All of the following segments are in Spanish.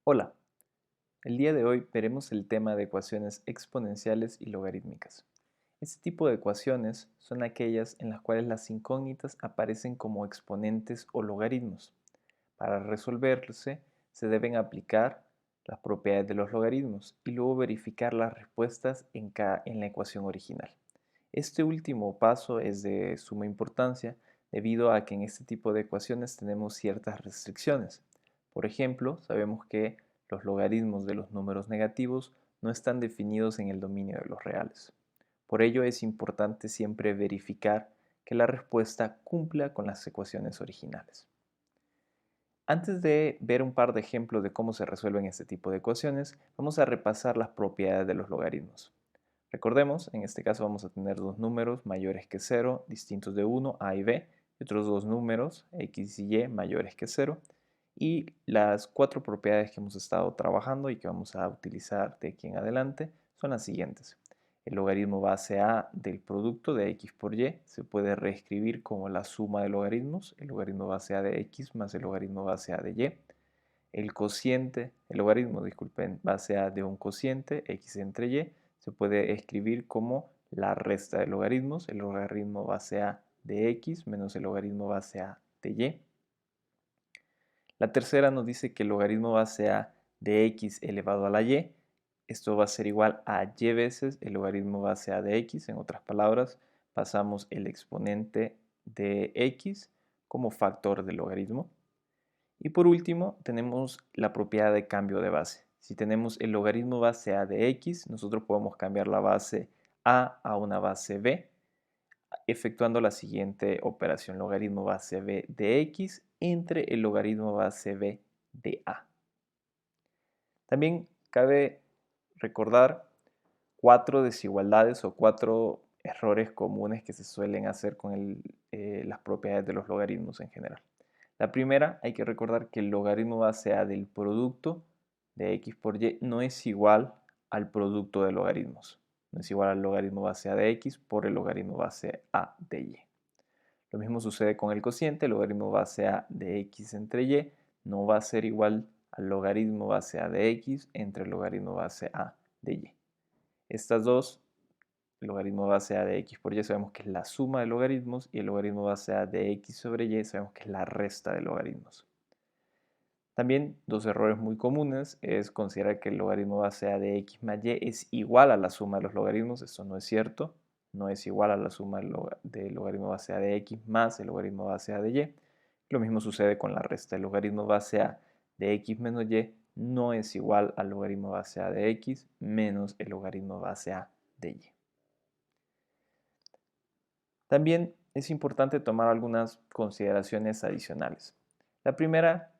Hola, el día de hoy veremos el tema de ecuaciones exponenciales y logarítmicas. Este tipo de ecuaciones son aquellas en las cuales las incógnitas aparecen como exponentes o logaritmos. Para resolverse, se deben aplicar las propiedades de los logaritmos y luego verificar las respuestas en la ecuación original. Este último paso es de suma importancia debido a que en este tipo de ecuaciones tenemos ciertas restricciones. Por ejemplo, sabemos que los logaritmos de los números negativos no están definidos en el dominio de los reales. Por ello es importante siempre verificar que la respuesta cumpla con las ecuaciones originales. Antes de ver un par de ejemplos de cómo se resuelven este tipo de ecuaciones, vamos a repasar las propiedades de los logaritmos. Recordemos, en este caso vamos a tener dos números mayores que 0, distintos de 1, a y b, y otros dos números, x y y, mayores que 0. Y las cuatro propiedades que hemos estado trabajando y que vamos a utilizar de aquí en adelante son las siguientes. El logaritmo base a del producto de x por y se puede reescribir como la suma de logaritmos, el logaritmo base a de x más el logaritmo base a de y. El logaritmo, disculpen, base a de un cociente, x entre y, se puede escribir como la resta de logaritmos, el logaritmo base a de x menos el logaritmo base a de y. La tercera nos dice que el logaritmo base a de x elevado a la y, esto va a ser igual a y veces el logaritmo base a de x. En otras palabras, pasamos el exponente de x como factor del logaritmo. Y por último, tenemos la propiedad de cambio de base. Si tenemos el logaritmo base a de x, nosotros podemos cambiar la base a una base b, efectuando la siguiente operación: logaritmo base b de x entre el logaritmo base b de a. También cabe recordar cuatro desigualdades o cuatro errores comunes que se suelen hacer con las propiedades de los logaritmos en general. La primera, hay que recordar que el logaritmo base a del producto de x por y no es igual al producto de logaritmos. No es igual al logaritmo base a de x por el logaritmo base a de y. Lo mismo sucede con el cociente. El logaritmo base a de x entre y no va a ser igual al logaritmo base a de x entre el logaritmo base a de y. Estas dos, el logaritmo base a de x por y, sabemos que es la suma de logaritmos, y el logaritmo base a de x sobre y sabemos que es la resta de logaritmos. También dos errores muy comunes es considerar que el logaritmo base a de x más y es igual a la suma de los logaritmos. Esto no es cierto. No es igual a la suma del logaritmo base a de x más el logaritmo base a de y. Lo mismo sucede con la resta. El logaritmo base a de x menos y no es igual al logaritmo base a de x menos el logaritmo base a de y. También es importante tomar algunas consideraciones adicionales. La primera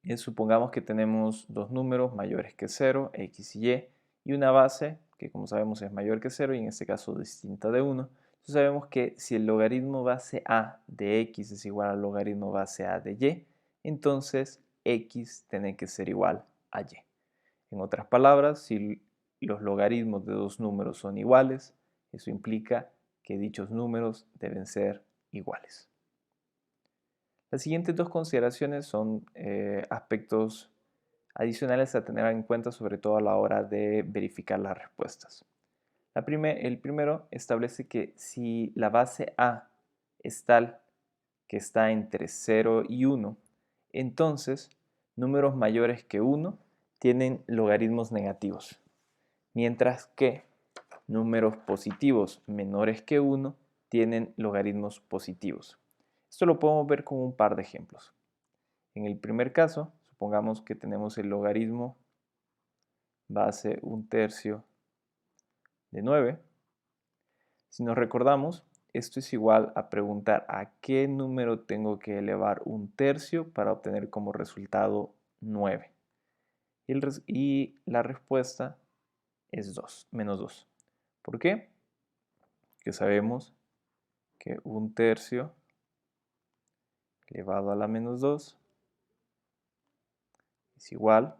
es, supongamos que tenemos dos números mayores que 0, x y una base que, como sabemos, es mayor que 0 y en este caso distinta de 1. Entonces sabemos que si el logaritmo base a de x es igual al logaritmo base a de y, entonces x tiene que ser igual a y. En otras palabras, si los logaritmos de dos números son iguales, eso implica que dichos números deben ser iguales. Las siguientes dos consideraciones son aspectos adicionales a tener en cuenta, sobre todo a la hora de verificar las respuestas. El primero establece que si la base a es tal que está entre 0 y 1, entonces números mayores que 1 tienen logaritmos negativos, mientras que números positivos menores que 1 tienen logaritmos positivos. Esto lo podemos ver con un par de ejemplos. En el primer caso, supongamos que tenemos el logaritmo base 1/3 de 9. Si nos recordamos, esto es igual a preguntar a qué número tengo que elevar 1/3 para obtener como resultado 9. Y la respuesta es 2, menos 2. ¿Por qué? Porque sabemos que 1/3 elevado a la menos 2 es igual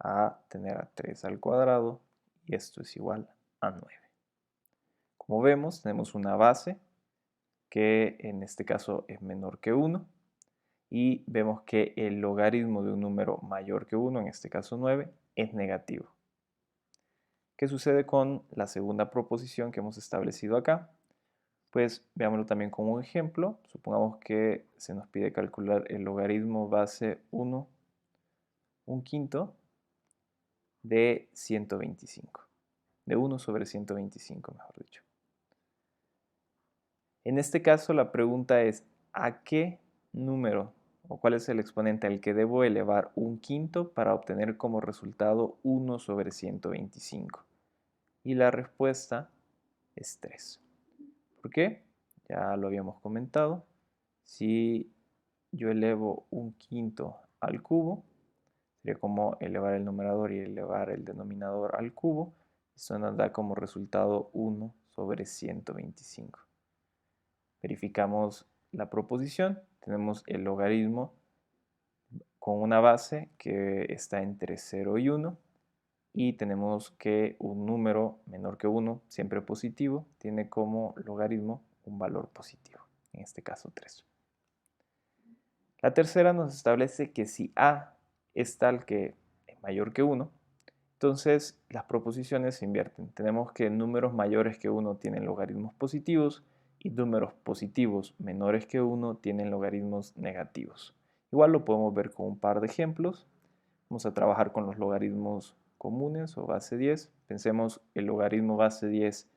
a tener a 3 al cuadrado, y esto es igual a 9. Como vemos, tenemos una base que en este caso es menor que 1, y vemos que el logaritmo de un número mayor que 1, en este caso 9, es negativo. ¿Qué sucede con la segunda proposición que hemos establecido acá? Pues veámoslo también como un ejemplo. Supongamos que se nos pide calcular el logaritmo base 1, un quinto de 125. De 1 sobre 125, mejor dicho. En este caso la pregunta es, ¿a qué número o cuál es el exponente al que debo elevar un quinto para obtener como resultado 1 sobre 125? Y la respuesta es 3. ¿Por qué? Ya lo habíamos comentado. Si yo elevo un quinto al cubo, sería como elevar el numerador y elevar el denominador al cubo. Eso nos da como resultado 1 sobre 125. Verificamos la proposición. Tenemos el logaritmo con una base que está entre 0 y 1. Y tenemos que un número menor que 1, siempre positivo, tiene como logaritmo un valor positivo, en este caso 3. La tercera nos establece que si a es tal que es mayor que 1, entonces las proposiciones se invierten. Tenemos que números mayores que 1 tienen logaritmos positivos y números positivos menores que 1 tienen logaritmos negativos. Igual lo podemos ver con un par de ejemplos. Vamos a trabajar con los logaritmos comunes o base 10. Pensemos el logaritmo base 10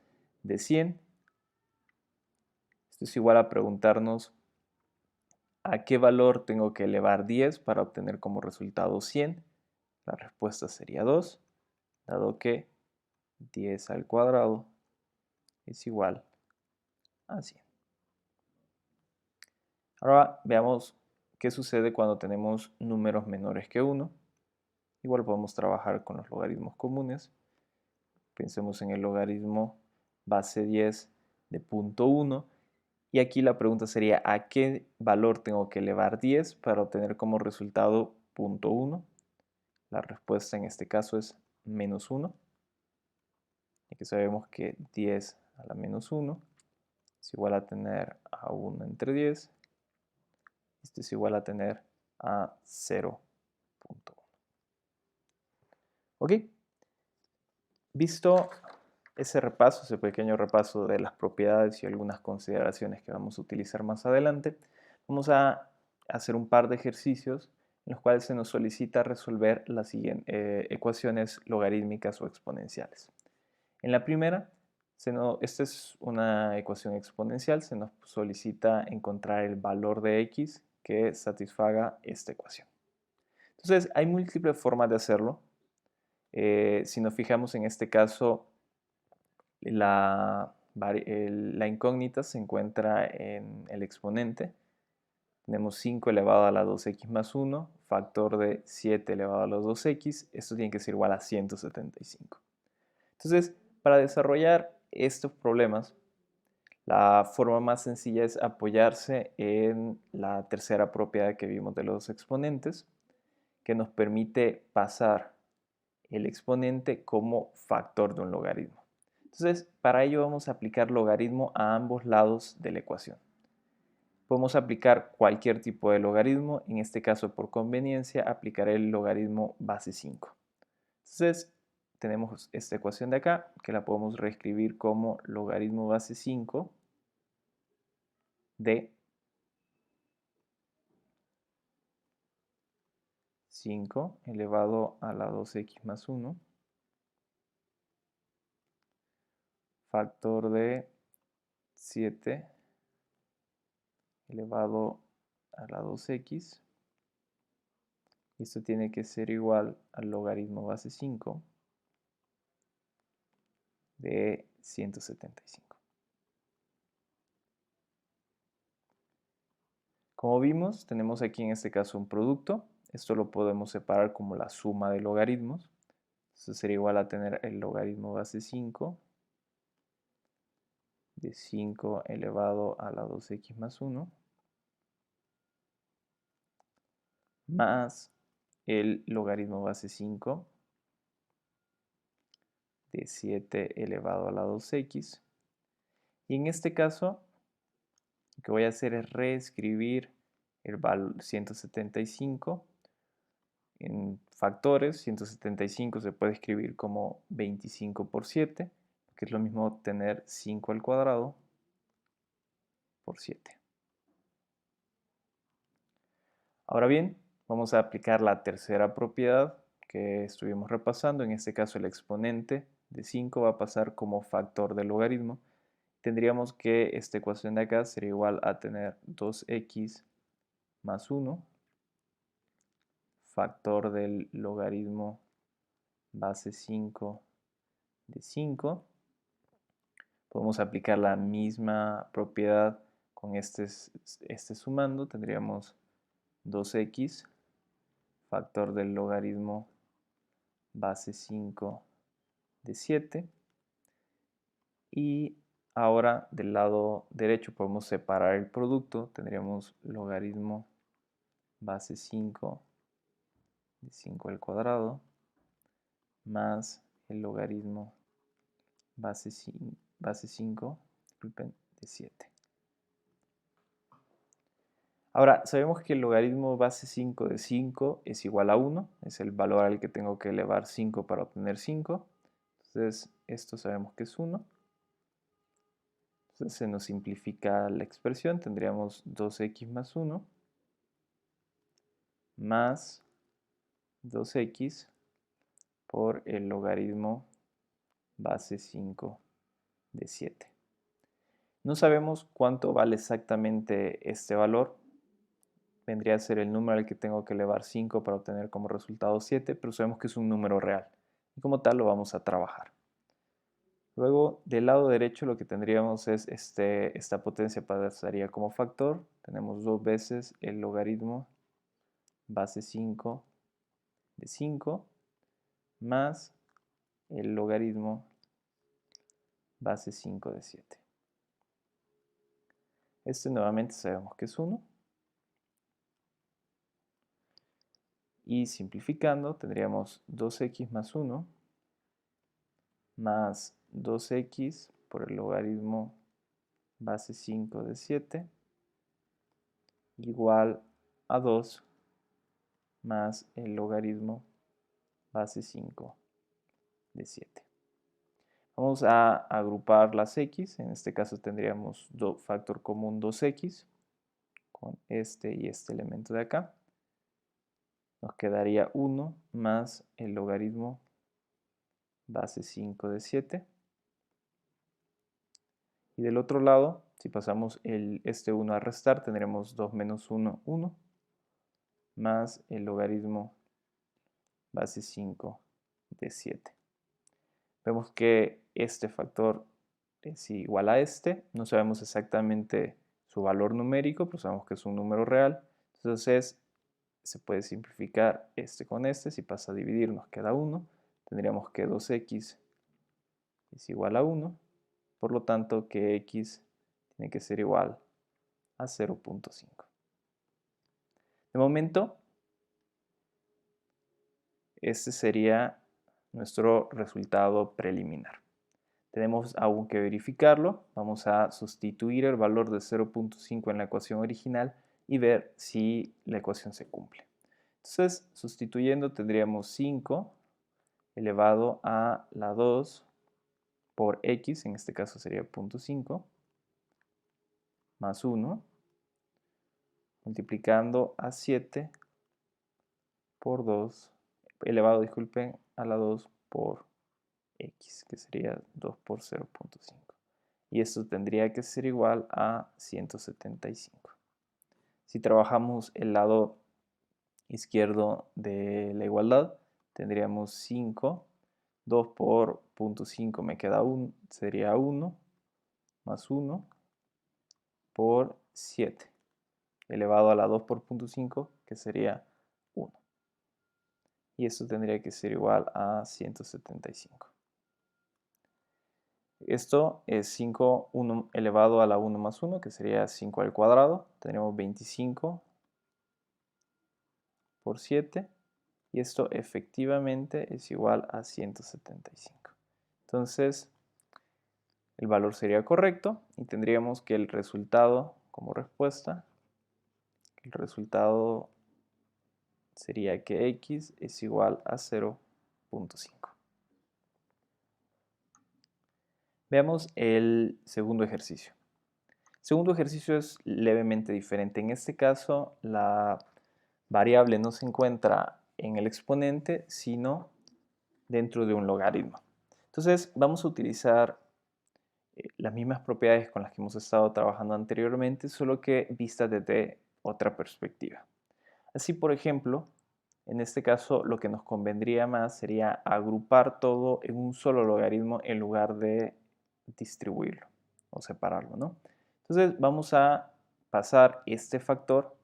de 100. Esto es igual a preguntarnos a qué valor tengo que elevar 10 para obtener como resultado 100. La respuesta sería 2, dado que 10 al cuadrado es igual a 100. Ahora veamos qué sucede cuando tenemos números menores que 1. Igual podemos trabajar con los logaritmos comunes. Pensemos en el logaritmo base 10 de 0.1. Y aquí la pregunta sería, ¿a qué valor tengo que elevar 10 para obtener como resultado 0.1? La respuesta en este caso es menos 1. Aquí sabemos que 10 a la menos 1 es igual a tener a 1 entre 10. Esto es igual a tener a 0.1. ¿Ok? Visto ese repaso, ese pequeño repaso de las propiedades y algunas consideraciones que vamos a utilizar más adelante, vamos a hacer un par de ejercicios en los cuales se nos solicita resolver las siguientes ecuaciones logarítmicas o exponenciales. En la primera, esta es una ecuación exponencial, se nos solicita encontrar el valor de x que satisfaga esta ecuación. Entonces, hay múltiples formas de hacerlo. Si nos fijamos en este caso, la incógnita se encuentra en el exponente. Tenemos 5 elevado a la 2x más 1, factor de 7 elevado a la 2x. Esto tiene que ser igual a 175. Entonces, para desarrollar estos problemas, la forma más sencilla es apoyarse en la tercera propiedad que vimos de los exponentes, que nos permite pasar el exponente como factor de un logaritmo. Entonces, para ello vamos a aplicar logaritmo a ambos lados de la ecuación. Podemos aplicar cualquier tipo de logaritmo, en este caso por conveniencia aplicaré el logaritmo base 5. Entonces, tenemos esta ecuación de acá, que la podemos reescribir como logaritmo base 5 de 5 elevado a la 2x más 1, factor de 7 elevado a la 2x. Esto tiene que ser igual al logaritmo base 5 de 175. Como vimos, tenemos aquí en este caso un producto. Esto lo podemos separar como la suma de logaritmos. Esto sería igual a tener el logaritmo base 5 de 5 elevado a la 2x más 1 más el logaritmo base 5 de 7 elevado a la 2x. Y en este caso, lo que voy a hacer es reescribir el valor 175 en factores. 175 se puede escribir como 25 por 7, que es lo mismo tener 5 al cuadrado por 7. Ahora bien, vamos a aplicar la tercera propiedad que estuvimos repasando. En este caso, el exponente de 5 va a pasar como factor del logaritmo. Tendríamos que esta ecuación de acá sería igual a tener 2x más 1, factor del logaritmo base 5 de 5. Podemos aplicar la misma propiedad con este sumando. Tendríamos 2x, factor del logaritmo base 5 de 7. Y ahora del lado derecho podemos separar el producto. Tendríamos logaritmo base 5 de 5 al cuadrado más el logaritmo base 5 disculpen, de 7. Ahora, sabemos que el logaritmo base 5 de 5 es igual a 1, es el valor al que tengo que elevar 5 para obtener 5. Entonces, esto sabemos que es 1. Entonces, se nos simplifica la expresión, tendríamos 2x más 1 más 2x por el logaritmo base 5 de 7. No sabemos cuánto vale exactamente este valor. Vendría a ser el número al que tengo que elevar 5 para obtener como resultado 7, pero sabemos que es un número real. Y como tal lo vamos a trabajar. Luego, del lado derecho lo que tendríamos es esta potencia pasaría como factor. Tenemos 2 veces el logaritmo base 5 de 5 más el logaritmo base 5 de 7. Este nuevamente sabemos que es 1. Y simplificando tendríamos 2x más 1 más 2x por el logaritmo base 5 de 7 igual a 2 más el logaritmo base 5 de 7. Vamos a agrupar las x, en este caso tendríamos factor común 2x con este y este elemento de acá. Nos quedaría 1 más el logaritmo base 5 de 7. Y del otro lado, si pasamos este 1 a restar, tendremos 2 menos 1, 1, más el logaritmo base 5 de 7. Vemos que este factor es igual a este. No sabemos exactamente su valor numérico, pero sabemos que es un número real. Entonces, se puede simplificar este con este. Si pasa a dividir, nos queda 1. Tendríamos que 2x es igual a 1. Por lo tanto, que x tiene que ser igual a 0.5. De momento, este sería nuestro resultado preliminar. Tenemos aún que verificarlo. Vamos a sustituir el valor de 0.5 en la ecuación original y ver si la ecuación se cumple. Entonces, sustituyendo tendríamos 5 elevado a la 2 por x, en este caso sería 0.5, más 1, multiplicando a 7 por 2, elevado, disculpen, a la 2 por x, que sería 2 por 0.5. Y esto tendría que ser igual a 175. Si trabajamos el lado izquierdo de la igualdad, tendríamos 5. 2 por 0.5 me queda 1, sería 1, más 1 por 7, elevado a la 2 por 0.5, que sería 1. Y esto tendría que ser igual a 175. Esto es 5 elevado a la 1 más 1, que sería 5 al cuadrado. Tenemos 25 por 7. Y esto efectivamente es igual a 175. Entonces, el valor sería correcto y tendríamos que el resultado como respuesta, el resultado sería que x es igual a 0.5. Veamos el segundo ejercicio. El segundo ejercicio es levemente diferente. En este caso, la variable no se encuentra en el exponente, sino dentro de un logaritmo. Entonces, vamos a utilizar las mismas propiedades con las que hemos estado trabajando anteriormente, solo que vistas desde otra perspectiva. Así, por ejemplo, en este caso lo que nos convendría más sería agrupar todo en un solo logaritmo en lugar de distribuirlo o separarlo, ¿no? Entonces vamos a pasar este factor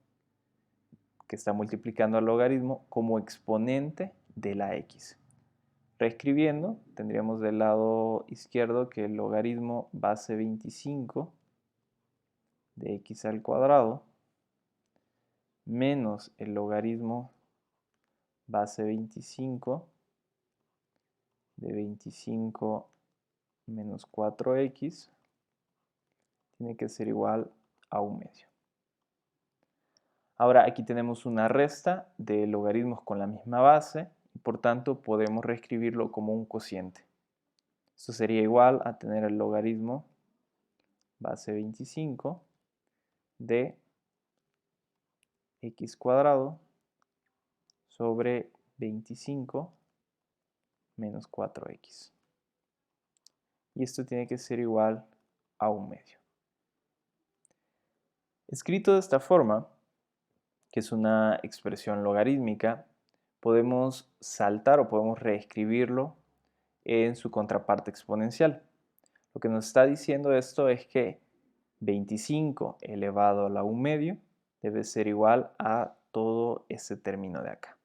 que está multiplicando al logaritmo como exponente de la x. Reescribiendo, tendríamos del lado izquierdo que el logaritmo base 25 de x al cuadrado menos el logaritmo base 25 de 25 menos 4x tiene que ser igual a 1/2. Ahora aquí tenemos una resta de logaritmos con la misma base y por tanto podemos reescribirlo como un cociente. Esto sería igual a tener el logaritmo base 25 de x cuadrado sobre 25 menos 4x. Y esto tiene que ser igual a 1/2. Escrito de esta forma, que es una expresión logarítmica, podemos saltar o podemos reescribirlo en su contraparte exponencial. Lo que nos está diciendo esto es que 25 elevado a la 1/2 debe ser igual a todo este término de acá.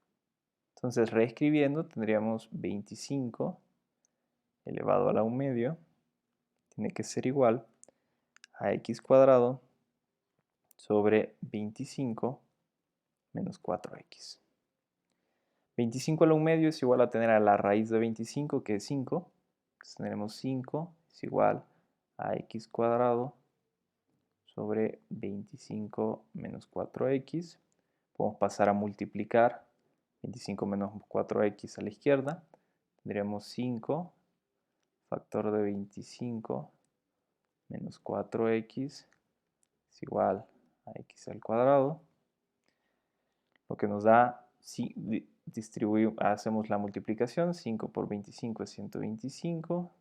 Entonces, reescribiendo, tendríamos 25 elevado a la 1/2 tiene que ser igual a x cuadrado sobre 25 menos 4x. 25 a la 1/2 es igual a tener a la raíz de 25, que es 5. Entonces tendremos 5 es igual a x cuadrado sobre 25 menos 4x. Podemos pasar a multiplicar 25 menos 4x a la izquierda. Tendríamos 5 factor de 25 menos 4x es igual a x al cuadrado. Lo que nos da, si hacemos la multiplicación, 5 por 25 es 125,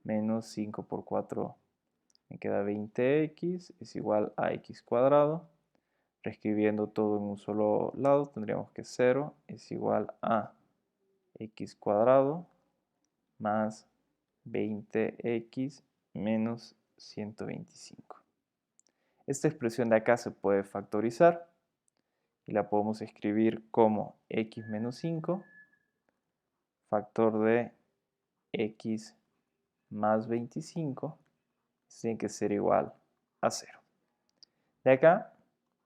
menos 5 por 4 me queda 20x, es igual a x cuadrado. Reescribiendo todo en un solo lado, tendríamos que 0 es igual a x cuadrado más 20x menos 125. Esta expresión de acá se puede factorizar y la podemos escribir como x menos 5 factor de x más 25 tiene que ser igual a 0. De acá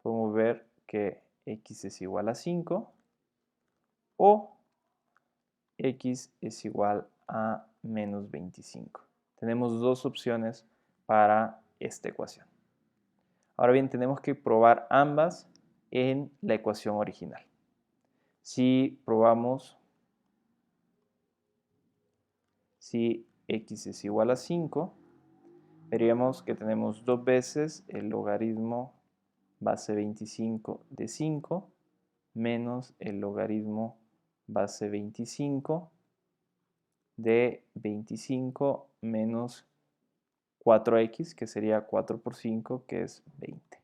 podemos ver que x es igual a 5 o x es igual a menos 25. Tenemos dos opciones para esta ecuación. Ahora bien, tenemos que probar ambas en la ecuación original. Si probamos si x es igual a 5, veríamos que tenemos dos veces el logaritmo base 25 de 5 menos el logaritmo base 25 de 25 menos 4x, que sería 4 por 5, que es 20.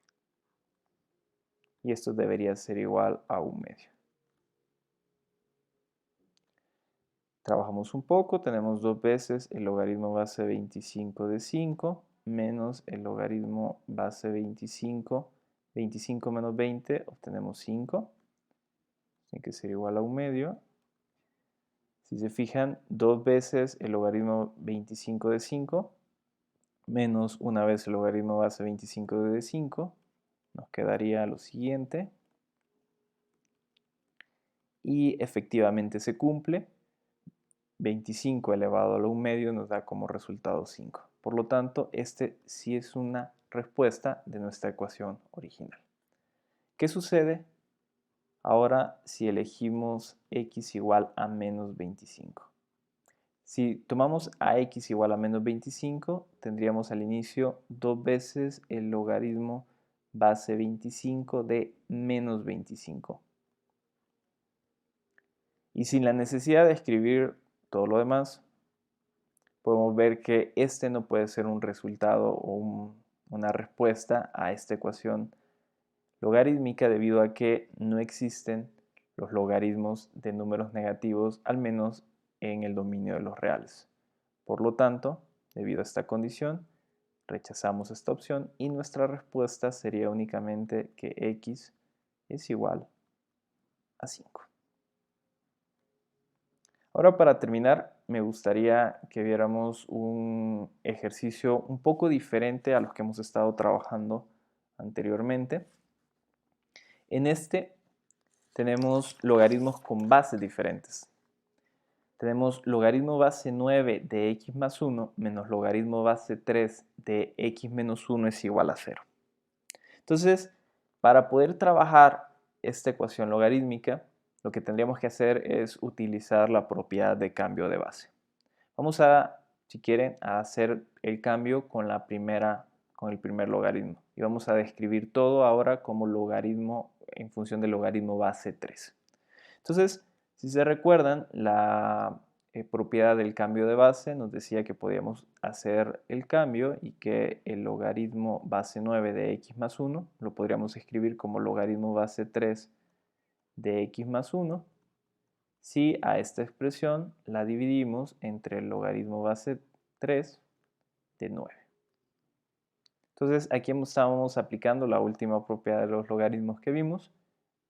Y esto debería ser igual a 1/2. Trabajamos un poco, tenemos dos veces el logaritmo base 25 de 5 menos el logaritmo base 25. 25 menos 20 obtenemos 5. Tiene que ser igual a 1/2. Si se fijan, dos veces el logaritmo 25 de 5 menos una vez el logaritmo base 25 de 5, nos quedaría lo siguiente. Y efectivamente se cumple. 25 elevado a la 1/2 nos da como resultado 5. Por lo tanto, este sí es una respuesta de nuestra ecuación original. ¿Qué sucede ahora si elegimos x igual a menos 25? Si tomamos a x igual a menos 25, tendríamos al inicio 2 veces el logaritmo base 25 de menos 25. Y sin la necesidad de escribir todo lo demás, podemos ver que este no puede ser un resultado o una respuesta a esta ecuación logarítmica debido a que no existen los logaritmos de números negativos, al menos en el dominio de los reales. Por lo tanto, debido a esta condición, rechazamos esta opción y nuestra respuesta sería únicamente que x es igual a 5. Ahora, para terminar, me gustaría que viéramos un ejercicio un poco diferente a los que hemos estado trabajando anteriormente. En este tenemos logaritmos con bases diferentes. Tenemos logaritmo base 9 de x más 1 menos logaritmo base 3 de x menos 1 es igual a 0. Entonces, para poder trabajar esta ecuación logarítmica, lo que tendríamos que hacer es utilizar la propiedad de cambio de base. Vamos a, si quieren, a hacer el cambio con el primer logaritmo. Y vamos a describir todo ahora como logaritmo en función del logaritmo base 3. Entonces, si se recuerdan, la propiedad del cambio de base nos decía que podíamos hacer el cambio y que el logaritmo base 9 de x más 1 lo podríamos escribir como logaritmo base 3 de x más 1 si a esta expresión la dividimos entre el logaritmo base 3 de 9. Entonces aquí estamos aplicando la última propiedad de los logaritmos que vimos,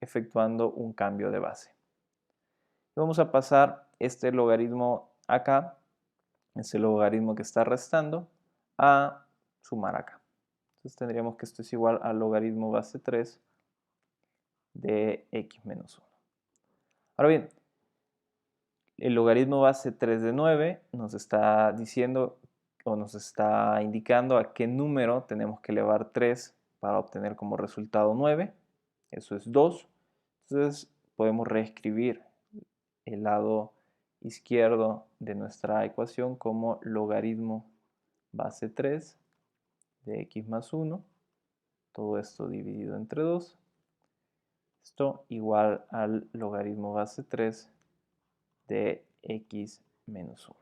efectuando un cambio de base. Vamos a pasar este logaritmo acá, ese logaritmo que está restando, a sumar acá. Entonces tendríamos que esto es igual al logaritmo base 3 de x menos 1. Ahora bien, el logaritmo base 3 de 9 nos está diciendo o nos está indicando a qué número tenemos que elevar 3 para obtener como resultado 9. Eso es 2. Entonces podemos reescribir el lado izquierdo de nuestra ecuación como logaritmo base 3 de x más 1. Todo esto dividido entre 2. Esto igual al logaritmo base 3 de x menos 1.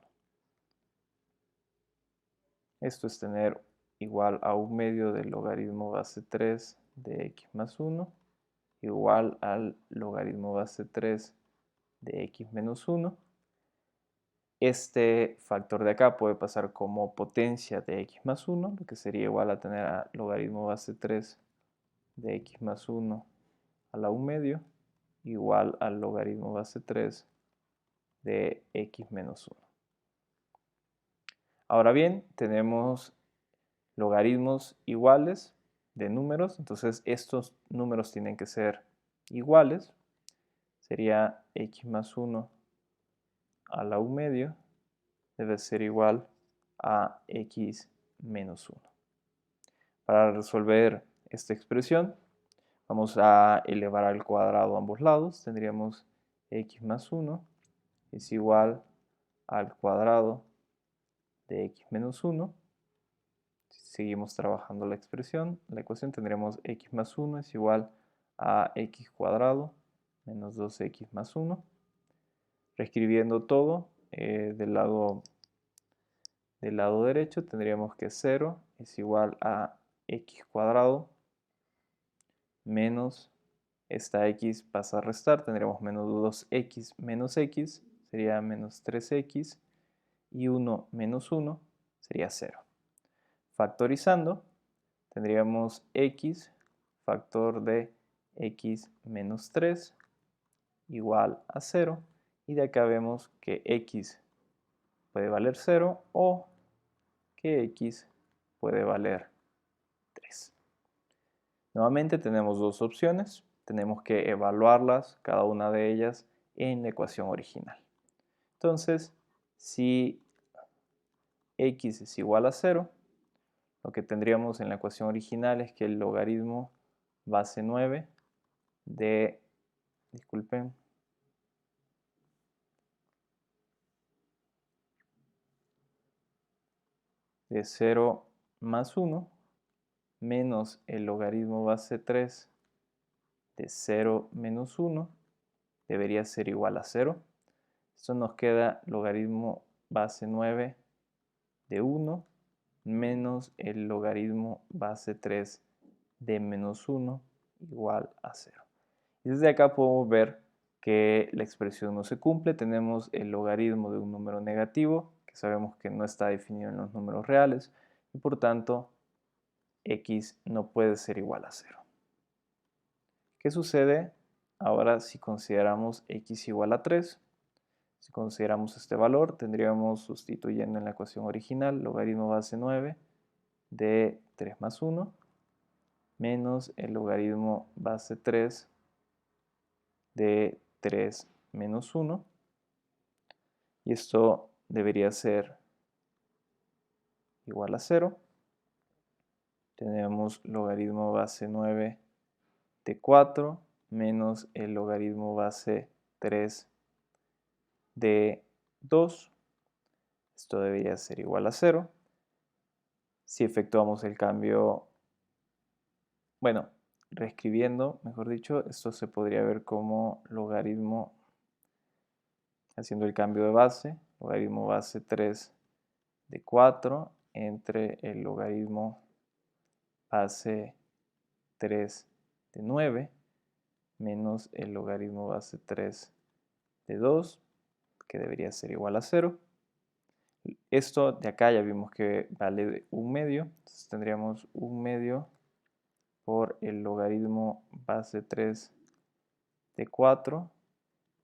Esto es tener igual a 1/2 del logaritmo base 3 de x más 1 igual al logaritmo base 3 de x menos 1. Este factor de acá puede pasar como potencia de x más 1, lo que sería igual a tener a logaritmo base 3 de x más 1 a la 1/2 igual al logaritmo base 3 de x menos 1. Ahora bien, tenemos logaritmos iguales de números, entonces estos números tienen que ser iguales. Sería x más 1 a la 1/2 debe ser igual a x menos 1. Para resolver esta expresión, vamos a elevar al cuadrado ambos lados. Tendríamos x más 1 es igual al cuadrado de x menos 1. Si seguimos trabajando la ecuación tendremos x más 1 es igual a x cuadrado menos 2x más 1. Reescribiendo todo del lado derecho tendríamos que 0 es igual a x cuadrado menos esta x pasa a restar, tendríamos menos 2x menos x, sería menos 3x, y 1 menos 1 sería 0. Factorizando, tendríamos x factor de x menos 3 igual a 0, y de acá vemos que x puede valer 0 o que x puede valer 3. Nuevamente tenemos dos opciones, tenemos que evaluarlas, cada una de ellas, en la ecuación original. Entonces, si x es igual a 0, lo que tendríamos en la ecuación original es que el logaritmo base 9 de, disculpen, de 0 más 1 menos el logaritmo base 3 de 0 menos 1 debería ser igual a 0. Esto nos queda logaritmo base 9 de 1 menos el logaritmo base 3 de menos 1 igual a 0. Y desde acá podemos ver que la expresión no se cumple. Tenemos el logaritmo de un número negativo, que sabemos que no está definido en los números reales, y por tanto x no puede ser igual a 0. ¿Qué sucede ahora si consideramos x igual a 3? Si consideramos este valor, tendríamos, sustituyendo en la ecuación original, logaritmo base 9 de 3 más 1 menos el logaritmo base 3 de 3 menos 1. Y esto debería ser igual a 0. Tenemos logaritmo base 9 de 4 menos el logaritmo base 3 de 2. Esto debería ser igual a 0. Si efectuamos el cambio, bueno, reescribiendo, mejor dicho, esto se podría ver como logaritmo, haciendo el cambio de base, logaritmo base 3 de 4 entre el logaritmo base 3 de 9 menos el logaritmo base 3 de 2, que debería ser igual a 0. Esto de acá ya vimos que vale de 1/2, entonces tendríamos 1/2 por el logaritmo base 3 de 4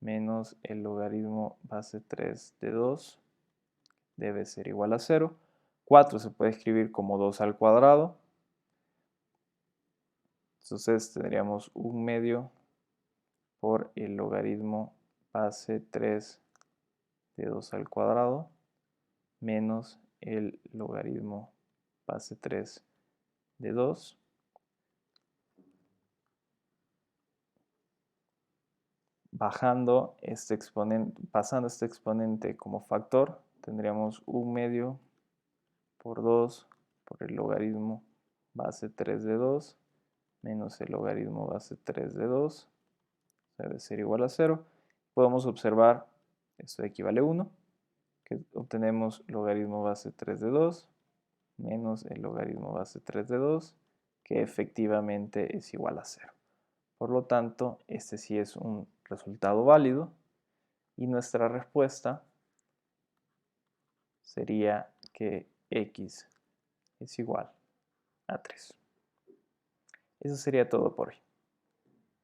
menos el logaritmo base 3 de 2 debe ser igual a 0. 4 se puede escribir como 2 al cuadrado. Entonces tendríamos 1/2 por el logaritmo base 3 de 2 al cuadrado menos el logaritmo base 3 de 2. Bajando este exponente, pasando este exponente como factor, tendríamos 1/2 por 2 por el logaritmo base 3 de 2 menos el logaritmo base 3 de 2 debe ser igual a 0. Podemos observar, esto equivale a 1, que obtenemos logaritmo base 3 de 2 menos el logaritmo base 3 de 2, que efectivamente es igual a 0. Por lo tanto, este sí es un resultado válido y nuestra respuesta sería que x es igual a 3. Eso sería todo por hoy.